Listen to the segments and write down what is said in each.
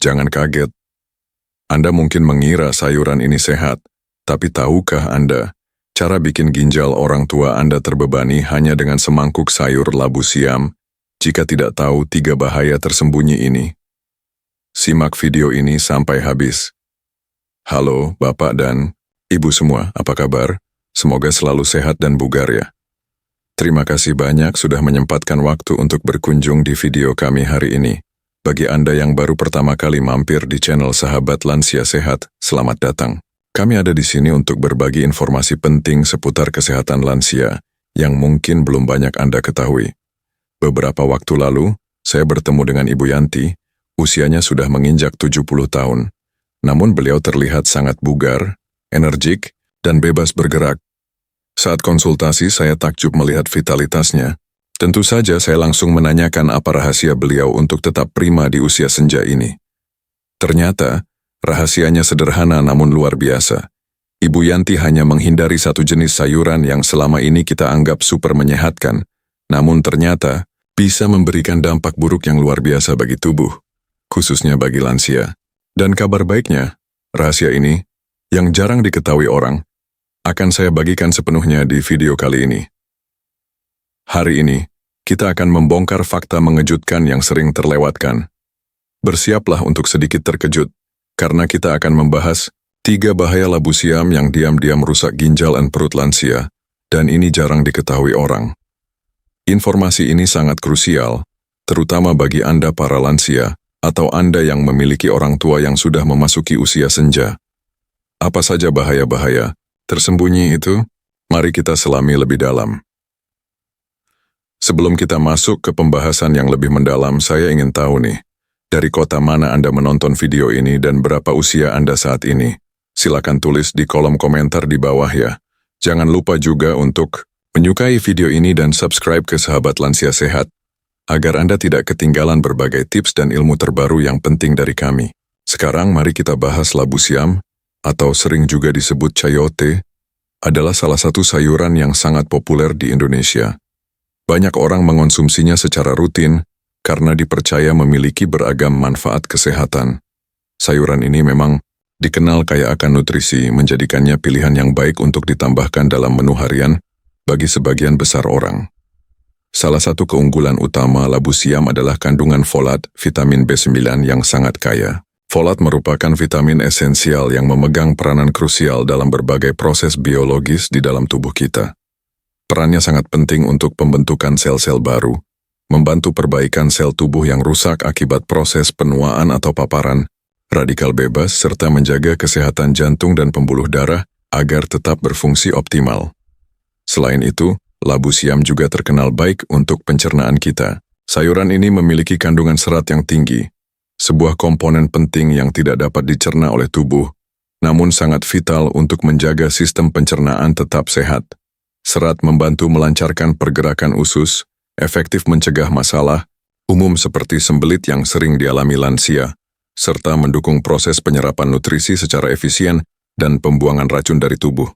Jangan kaget. Anda mungkin mengira sayuran ini sehat, tapi tahukah Anda, cara bikin ginjal orang tua Anda terbebani hanya dengan semangkuk sayur labu siam, jika tidak tahu 3 bahaya tersembunyi ini? Simak video ini sampai habis. Halo Bapak dan Ibu semua, apa kabar? Semoga selalu sehat dan bugar ya. Terima kasih banyak sudah menyempatkan waktu untuk berkunjung di video kami hari ini. Bagi Anda yang baru pertama kali mampir di channel Sahabat Lansia Sehat, selamat datang. Kami ada di sini untuk berbagi informasi penting seputar kesehatan lansia yang mungkin belum banyak Anda ketahui. Beberapa waktu lalu, saya bertemu dengan Ibu Yanti, usianya sudah menginjak 70 tahun. Namun beliau terlihat sangat bugar, energik, dan bebas bergerak. Saat konsultasi saya takjub melihat vitalitasnya. Tentu saja saya langsung menanyakan apa rahasia beliau untuk tetap prima di usia senja ini. Ternyata, rahasianya sederhana namun luar biasa. Ibu Yanti hanya menghindari satu jenis sayuran yang selama ini kita anggap super menyehatkan, namun ternyata bisa memberikan dampak buruk yang luar biasa bagi tubuh, khususnya bagi lansia. Dan kabar baiknya, rahasia ini, yang jarang diketahui orang, akan saya bagikan sepenuhnya di video kali ini. Hari ini, kita akan membongkar fakta mengejutkan yang sering terlewatkan. Bersiaplah untuk sedikit terkejut, karena kita akan membahas 3 bahaya labu siam yang diam-diam rusak ginjal dan perut lansia, dan ini jarang diketahui orang. Informasi ini sangat krusial, terutama bagi Anda para lansia, atau Anda yang memiliki orang tua yang sudah memasuki usia senja. Apa saja bahaya-bahaya tersembunyi itu? Mari kita selami lebih dalam. Sebelum kita masuk ke pembahasan yang lebih mendalam, saya ingin tahu nih, dari kota mana Anda menonton video ini dan berapa usia Anda saat ini? Silakan tulis di kolom komentar di bawah ya. Jangan lupa juga untuk menyukai video ini dan subscribe ke Sahabat Lansia Sehat, agar Anda tidak ketinggalan berbagai tips dan ilmu terbaru yang penting dari kami. Sekarang mari kita bahas labu siam, atau sering juga disebut chayote, adalah salah satu sayuran yang sangat populer di Indonesia. Banyak orang mengonsumsinya secara rutin karena dipercaya memiliki beragam manfaat kesehatan. Sayuran ini memang dikenal kaya akan nutrisi, menjadikannya pilihan yang baik untuk ditambahkan dalam menu harian bagi sebagian besar orang. Salah satu keunggulan utama labu siam adalah kandungan folat, vitamin B9 yang sangat kaya. Folat merupakan vitamin esensial yang memegang peranan krusial dalam berbagai proses biologis di dalam tubuh kita. Perannya sangat penting untuk pembentukan sel-sel baru, membantu perbaikan sel tubuh yang rusak akibat proses penuaan atau paparan, radikal bebas, serta menjaga kesehatan jantung dan pembuluh darah agar tetap berfungsi optimal. Selain itu, labu siam juga terkenal baik untuk pencernaan kita. Sayuran ini memiliki kandungan serat yang tinggi, sebuah komponen penting yang tidak dapat dicerna oleh tubuh, namun sangat vital untuk menjaga sistem pencernaan tetap sehat. Serat membantu melancarkan pergerakan usus, efektif mencegah masalah umum seperti sembelit yang sering dialami lansia, serta mendukung proses penyerapan nutrisi secara efisien dan pembuangan racun dari tubuh.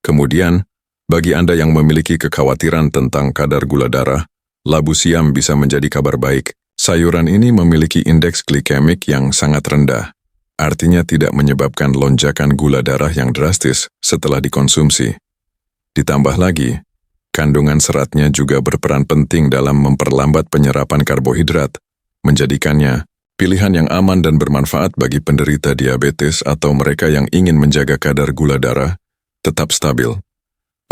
Kemudian, bagi Anda yang memiliki kekhawatiran tentang kadar gula darah, labu siam bisa menjadi kabar baik. Sayuran ini memiliki indeks glikemik yang sangat rendah, artinya tidak menyebabkan lonjakan gula darah yang drastis setelah dikonsumsi. Ditambah lagi, kandungan seratnya juga berperan penting dalam memperlambat penyerapan karbohidrat, menjadikannya pilihan yang aman dan bermanfaat bagi penderita diabetes atau mereka yang ingin menjaga kadar gula darah tetap stabil.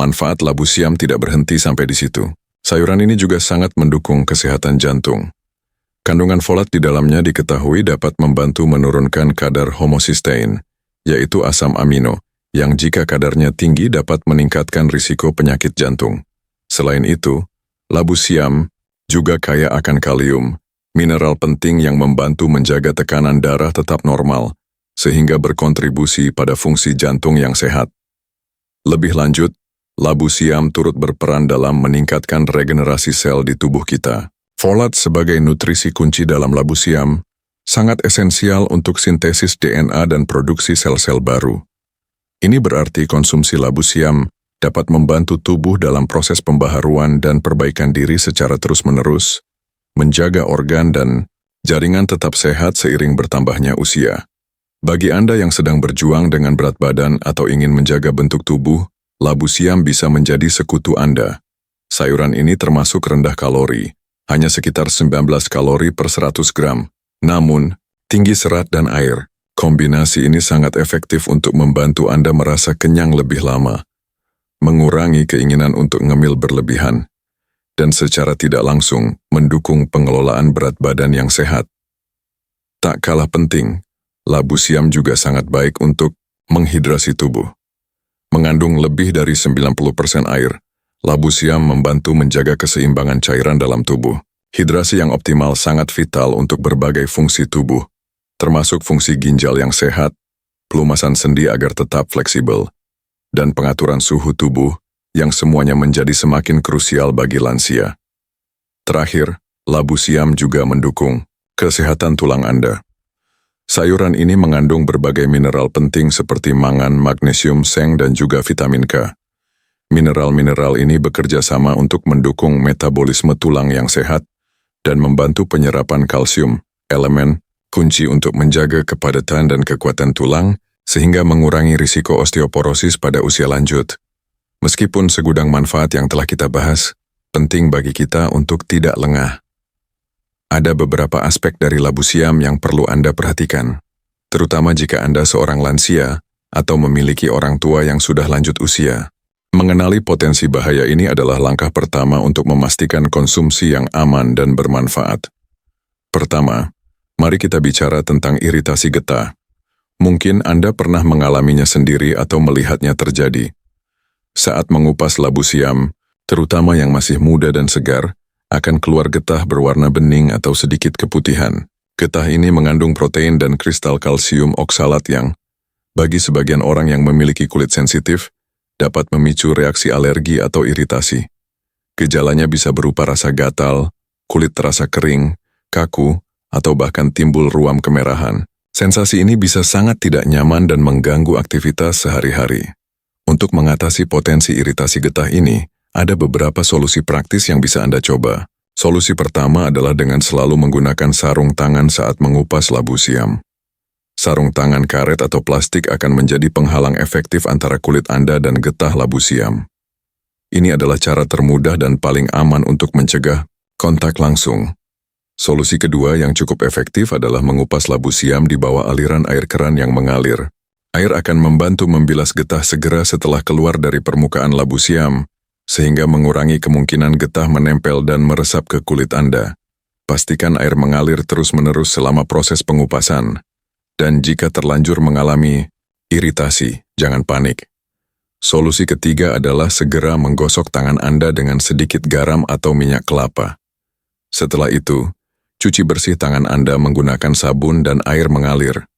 Manfaat labu siam tidak berhenti sampai di situ. Sayuran ini juga sangat mendukung kesehatan jantung. Kandungan folat di dalamnya diketahui dapat membantu menurunkan kadar homocysteine, yaitu asam amino, yang jika kadarnya tinggi dapat meningkatkan risiko penyakit jantung. Selain itu, labu siam juga kaya akan kalium, mineral penting yang membantu menjaga tekanan darah tetap normal, sehingga berkontribusi pada fungsi jantung yang sehat. Lebih lanjut, labu siam turut berperan dalam meningkatkan regenerasi sel di tubuh kita. Folat sebagai nutrisi kunci dalam labu siam sangat esensial untuk sintesis DNA dan produksi sel-sel baru. Ini berarti konsumsi labu siam dapat membantu tubuh dalam proses pembaharuan dan perbaikan diri secara terus-menerus, menjaga organ dan Jaringan tetap sehat seiring bertambahnya usia. Bagi Anda yang sedang berjuang dengan berat badan atau ingin menjaga bentuk tubuh, labu siam bisa menjadi sekutu Anda. Sayuran ini termasuk rendah kalori, hanya sekitar 19 kalori per 100 gram. Namun, tinggi serat dan air. Kombinasi ini sangat efektif untuk membantu Anda merasa kenyang lebih lama, mengurangi keinginan untuk ngemil berlebihan, dan secara tidak langsung mendukung pengelolaan berat badan yang sehat. Tak kalah penting, labu siam juga sangat baik untuk menghidrasi tubuh. Mengandung lebih dari 90% air, labu siam membantu menjaga keseimbangan cairan dalam tubuh. Hidrasi yang optimal sangat vital untuk berbagai fungsi tubuh, termasuk fungsi ginjal yang sehat, pelumasan sendi agar tetap fleksibel, dan pengaturan suhu tubuh yang semuanya menjadi semakin krusial bagi lansia. Terakhir, labu siam juga mendukung kesehatan tulang Anda. Sayuran ini mengandung berbagai mineral penting seperti mangan, magnesium, seng, dan juga vitamin K. Mineral-mineral ini bekerja sama untuk mendukung metabolisme tulang yang sehat dan membantu penyerapan kalsium, elemen kunci untuk menjaga kepadatan dan kekuatan tulang, sehingga mengurangi risiko osteoporosis pada usia lanjut. Meskipun segudang manfaat yang telah kita bahas, penting bagi kita untuk tidak lengah. Ada beberapa aspek dari labu siam yang perlu Anda perhatikan, terutama jika Anda seorang lansia atau memiliki orang tua yang sudah lanjut usia. Mengenali potensi bahaya ini adalah langkah pertama untuk memastikan konsumsi yang aman dan bermanfaat. Pertama, mari kita bicara tentang iritasi getah. Mungkin Anda pernah mengalaminya sendiri atau melihatnya terjadi. Saat mengupas labu siam, terutama yang masih muda dan segar, akan keluar getah berwarna bening atau sedikit keputihan. Getah ini mengandung protein dan kristal kalsium oksalat yang, bagi sebagian orang yang memiliki kulit sensitif, dapat memicu reaksi alergi atau iritasi. Gejalanya bisa berupa rasa gatal, kulit terasa kering, kaku, atau bahkan timbul ruam kemerahan. Sensasi ini bisa sangat tidak nyaman dan mengganggu aktivitas sehari-hari. Untuk mengatasi potensi iritasi getah ini, ada beberapa solusi praktis yang bisa Anda coba. Solusi pertama adalah dengan selalu menggunakan sarung tangan saat mengupas labu siam. Sarung tangan karet atau plastik akan menjadi penghalang efektif antara kulit Anda dan getah labu siam. Ini adalah cara termudah dan paling aman untuk mencegah kontak langsung. Solusi kedua yang cukup efektif adalah mengupas labu siam di bawah aliran air keran yang mengalir. Air akan membantu membilas getah segera setelah keluar dari permukaan labu siam, sehingga mengurangi kemungkinan getah menempel dan meresap ke kulit Anda. Pastikan air mengalir terus-menerus selama proses pengupasan. Dan jika terlanjur mengalami iritasi, jangan panik. Solusi ketiga adalah segera menggosok tangan Anda dengan sedikit garam atau minyak kelapa. Setelah itu, cuci bersih tangan Anda menggunakan sabun dan air mengalir.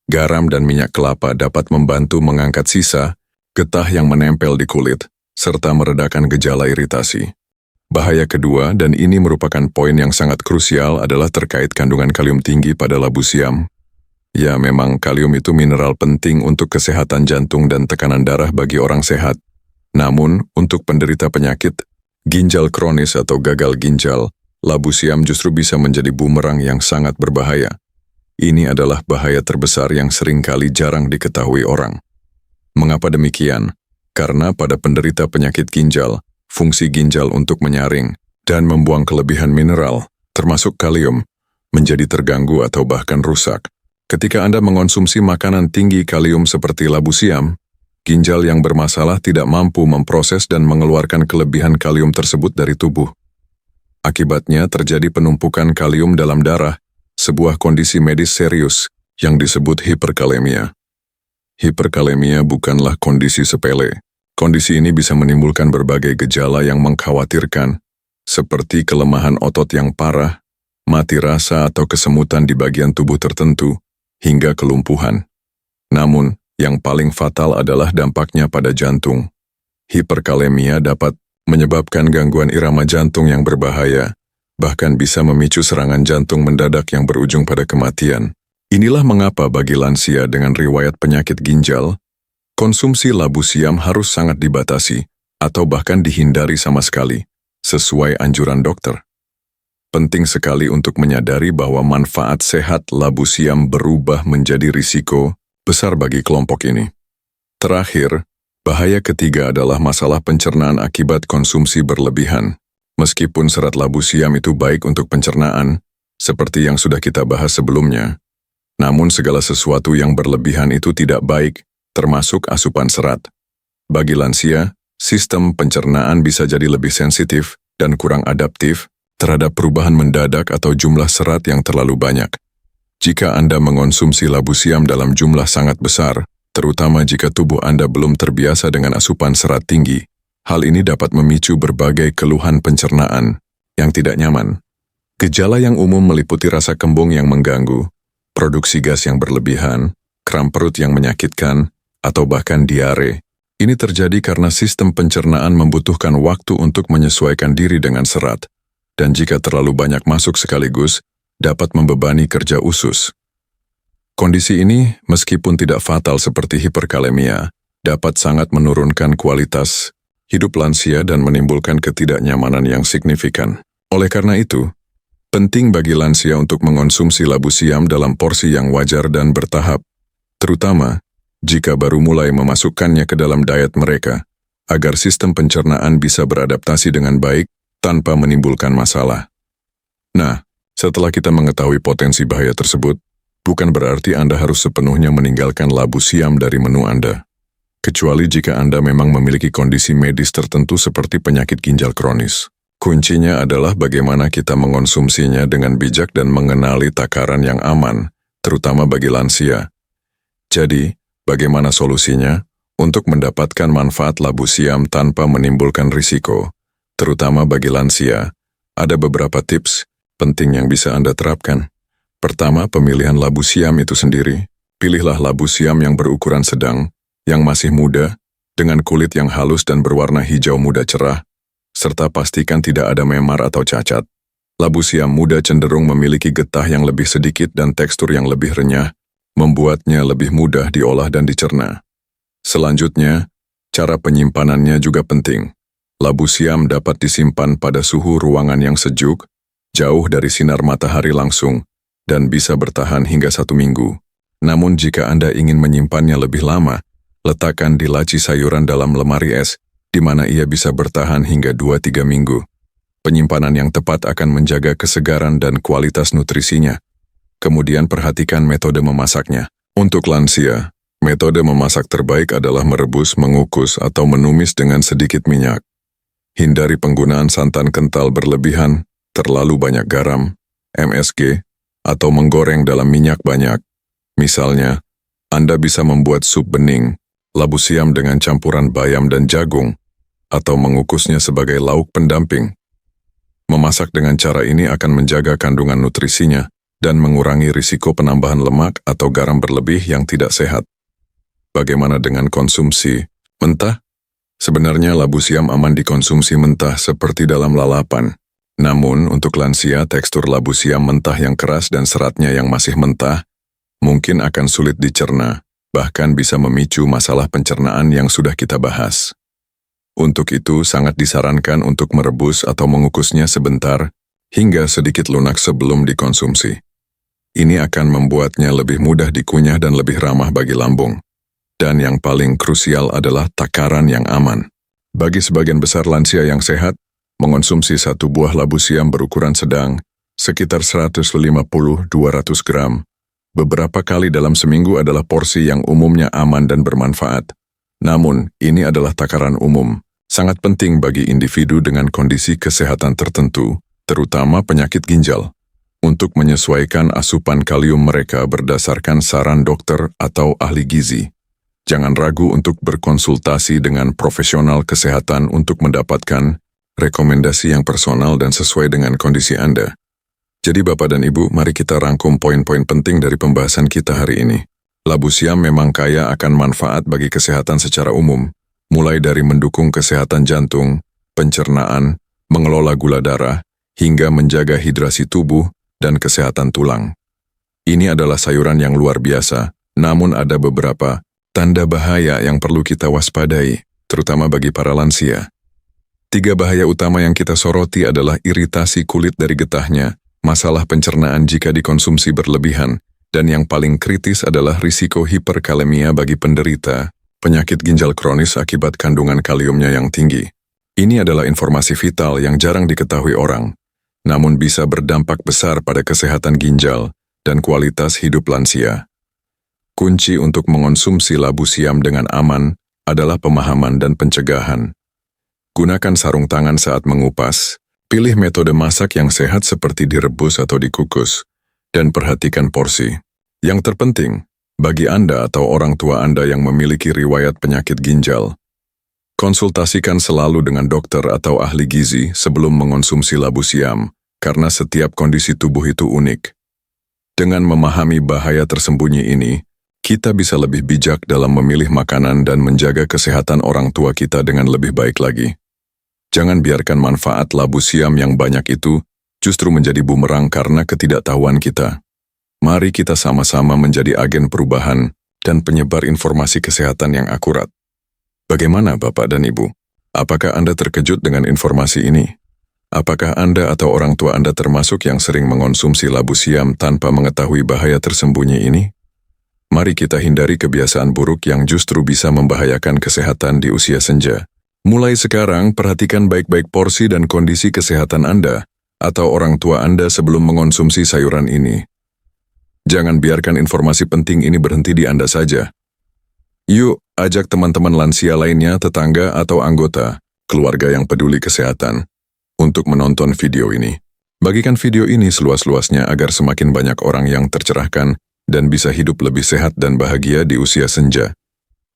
Garam dan minyak kelapa dapat membantu mengangkat sisa getah yang menempel di kulit, serta meredakan gejala iritasi. Bahaya kedua, dan ini merupakan poin yang sangat krusial, adalah terkait kandungan kalium tinggi pada labu siam. Ya, memang kalium itu mineral penting untuk kesehatan jantung dan tekanan darah bagi orang sehat. Namun, untuk penderita penyakit ginjal kronis atau gagal ginjal, labu siam justru bisa menjadi bumerang yang sangat berbahaya. Ini adalah bahaya terbesar yang seringkali jarang diketahui orang. Mengapa demikian? Karena pada penderita penyakit ginjal, fungsi ginjal untuk menyaring dan membuang kelebihan mineral, termasuk kalium, menjadi terganggu atau bahkan rusak. Ketika Anda mengonsumsi makanan tinggi kalium seperti labu siam, ginjal yang bermasalah tidak mampu memproses dan mengeluarkan kelebihan kalium tersebut dari tubuh. Akibatnya terjadi penumpukan kalium dalam darah, sebuah kondisi medis serius yang disebut hiperkalemia. Hiperkalemia bukanlah kondisi sepele. Kondisi ini bisa menimbulkan berbagai gejala yang mengkhawatirkan, seperti kelemahan otot yang parah, mati rasa atau kesemutan di bagian tubuh tertentu, hingga kelumpuhan. Namun, yang paling fatal adalah dampaknya pada jantung. Hiperkalemia dapat menyebabkan gangguan irama jantung yang berbahaya, bahkan bisa memicu serangan jantung mendadak yang berujung pada kematian. Inilah mengapa bagi lansia dengan riwayat penyakit ginjal, konsumsi labu siam harus sangat dibatasi atau bahkan dihindari sama sekali, sesuai anjuran dokter. penting sekali untuk menyadari bahwa manfaat sehat labu siam berubah menjadi risiko besar bagi kelompok ini. Terakhir, bahaya ketiga adalah masalah pencernaan akibat konsumsi berlebihan. Meskipun serat labu siam itu baik untuk pencernaan, seperti yang sudah kita bahas sebelumnya, namun segala sesuatu yang berlebihan itu tidak baik, termasuk asupan serat. Bagi lansia, sistem pencernaan bisa jadi lebih sensitif dan kurang adaptif terhadap perubahan mendadak atau jumlah serat yang terlalu banyak. Jika Anda mengonsumsi labu siam dalam jumlah sangat besar, terutama jika tubuh Anda belum terbiasa dengan asupan serat tinggi, hal ini dapat memicu berbagai keluhan pencernaan yang tidak nyaman. Gejala yang umum meliputi rasa kembung yang mengganggu, produksi gas yang berlebihan, kram perut yang menyakitkan, atau bahkan diare. Ini terjadi karena sistem pencernaan membutuhkan waktu untuk menyesuaikan diri dengan serat, dan jika terlalu banyak masuk sekaligus, dapat membebani kerja usus. Kondisi ini, meskipun tidak fatal seperti hiperkalemia, dapat sangat menurunkan kualitas hidup lansia dan menimbulkan ketidaknyamanan yang signifikan. Oleh karena itu, penting bagi lansia untuk mengonsumsi labu siam dalam porsi yang wajar dan bertahap, terutama jika baru mulai memasukkannya ke dalam diet mereka, agar sistem pencernaan bisa beradaptasi dengan baik tanpa menimbulkan masalah. Nah, setelah kita mengetahui potensi bahaya tersebut, bukan berarti Anda harus sepenuhnya meninggalkan labu siam dari menu Anda. Kecuali jika Anda memang memiliki kondisi medis tertentu seperti penyakit ginjal kronis. Kuncinya adalah bagaimana kita mengonsumsinya dengan bijak dan mengenali takaran yang aman, terutama bagi lansia. Jadi, bagaimana solusinya? Untuk mendapatkan manfaat labu siam tanpa menimbulkan risiko, terutama bagi lansia, ada beberapa tips penting yang bisa Anda terapkan. Pertama, pemilihan labu siam itu sendiri. Pilihlah labu siam yang berukuran sedang, yang masih muda, dengan kulit yang halus dan berwarna hijau muda cerah, serta pastikan tidak ada memar atau cacat. Labu siam muda cenderung memiliki getah yang lebih sedikit dan tekstur yang lebih renyah, membuatnya lebih mudah diolah dan dicerna. Selanjutnya, cara penyimpanannya juga penting. Labu siam dapat disimpan pada suhu ruangan yang sejuk, jauh dari sinar matahari langsung, dan bisa bertahan hingga 1 minggu. Namun jika Anda ingin menyimpannya lebih lama, letakkan di laci sayuran dalam lemari es, di mana ia bisa bertahan hingga 2-3 minggu. Penyimpanan yang tepat akan menjaga kesegaran dan kualitas nutrisinya. Kemudian perhatikan metode memasaknya. Untuk lansia, metode memasak terbaik adalah merebus, mengukus, atau menumis dengan sedikit minyak. Hindari penggunaan santan kental berlebihan, terlalu banyak garam, MSG, atau menggoreng dalam minyak banyak. Misalnya, Anda bisa membuat sup bening, labu siam dengan campuran bayam dan jagung, atau mengukusnya sebagai lauk pendamping. Memasak dengan cara ini akan menjaga kandungan nutrisinya dan mengurangi risiko penambahan lemak atau garam berlebih yang tidak sehat. Bagaimana dengan konsumsi mentah? Sebenarnya labu siam aman dikonsumsi mentah seperti dalam lalapan. Namun, untuk lansia, tekstur labu siam mentah yang keras dan seratnya yang masih mentah mungkin akan sulit dicerna, bahkan bisa memicu masalah pencernaan yang sudah kita bahas. Untuk itu, sangat disarankan untuk merebus atau mengukusnya sebentar hingga sedikit lunak sebelum dikonsumsi. Ini akan membuatnya lebih mudah dikunyah dan lebih ramah bagi lambung. Dan yang paling krusial adalah takaran yang aman. Bagi sebagian besar lansia yang sehat, mengonsumsi 1 buah labu siam berukuran sedang, sekitar 150-200 gram, beberapa kali dalam seminggu adalah porsi yang umumnya aman dan bermanfaat. Namun, ini adalah takaran umum, sangat penting bagi individu dengan kondisi kesehatan tertentu, terutama penyakit ginjal, untuk menyesuaikan asupan kalium mereka berdasarkan saran dokter atau ahli gizi. Jangan ragu untuk berkonsultasi dengan profesional kesehatan untuk mendapatkan rekomendasi yang personal dan sesuai dengan kondisi Anda. Jadi Bapak dan Ibu, mari kita rangkum poin-poin penting dari pembahasan kita hari ini. Labu siam memang kaya akan manfaat bagi kesehatan secara umum, mulai dari mendukung kesehatan jantung, pencernaan, mengelola gula darah, hingga menjaga hidrasi tubuh dan kesehatan tulang. Ini adalah sayuran yang luar biasa, namun ada beberapa tanda bahaya yang perlu kita waspadai, terutama bagi para lansia. 3 bahaya utama yang kita soroti adalah iritasi kulit dari getahnya, masalah pencernaan jika dikonsumsi berlebihan, dan yang paling kritis adalah risiko hiperkalemia bagi penderita penyakit ginjal kronis akibat kandungan kaliumnya yang tinggi. Ini adalah informasi vital yang jarang diketahui orang, namun bisa berdampak besar pada kesehatan ginjal dan kualitas hidup lansia. Kunci untuk mengonsumsi labu siam dengan aman adalah pemahaman dan pencegahan. Gunakan sarung tangan saat mengupas, pilih metode masak yang sehat seperti direbus atau dikukus, dan perhatikan porsi. Yang terpenting, bagi Anda atau orang tua Anda yang memiliki riwayat penyakit ginjal, konsultasikan selalu dengan dokter atau ahli gizi sebelum mengonsumsi labu siam, karena setiap kondisi tubuh itu unik. Dengan memahami bahaya tersembunyi ini, kita bisa lebih bijak dalam memilih makanan dan menjaga kesehatan orang tua kita dengan lebih baik lagi. Jangan biarkan manfaat labu siam yang banyak itu justru menjadi bumerang karena ketidaktahuan kita. Mari kita sama-sama menjadi agen perubahan dan penyebar informasi kesehatan yang akurat. Bagaimana Bapak dan Ibu? Apakah Anda terkejut dengan informasi ini? Apakah Anda atau orang tua Anda termasuk yang sering mengonsumsi labu siam tanpa mengetahui bahaya tersembunyi ini? Mari kita hindari kebiasaan buruk yang justru bisa membahayakan kesehatan di usia senja. Mulai sekarang, perhatikan baik-baik porsi dan kondisi kesehatan Anda atau orang tua Anda sebelum mengonsumsi sayuran ini. Jangan biarkan informasi penting ini berhenti di Anda saja. Yuk, ajak teman-teman lansia lainnya, tetangga atau anggota keluarga yang peduli kesehatan untuk menonton video ini. Bagikan video ini seluas-luasnya agar semakin banyak orang yang tercerahkan dan bisa hidup lebih sehat dan bahagia di usia senja.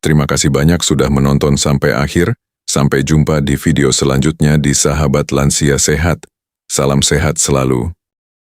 Terima kasih banyak sudah menonton sampai akhir. Sampai jumpa di video selanjutnya di Sahabat Lansia Sehat. Salam sehat selalu.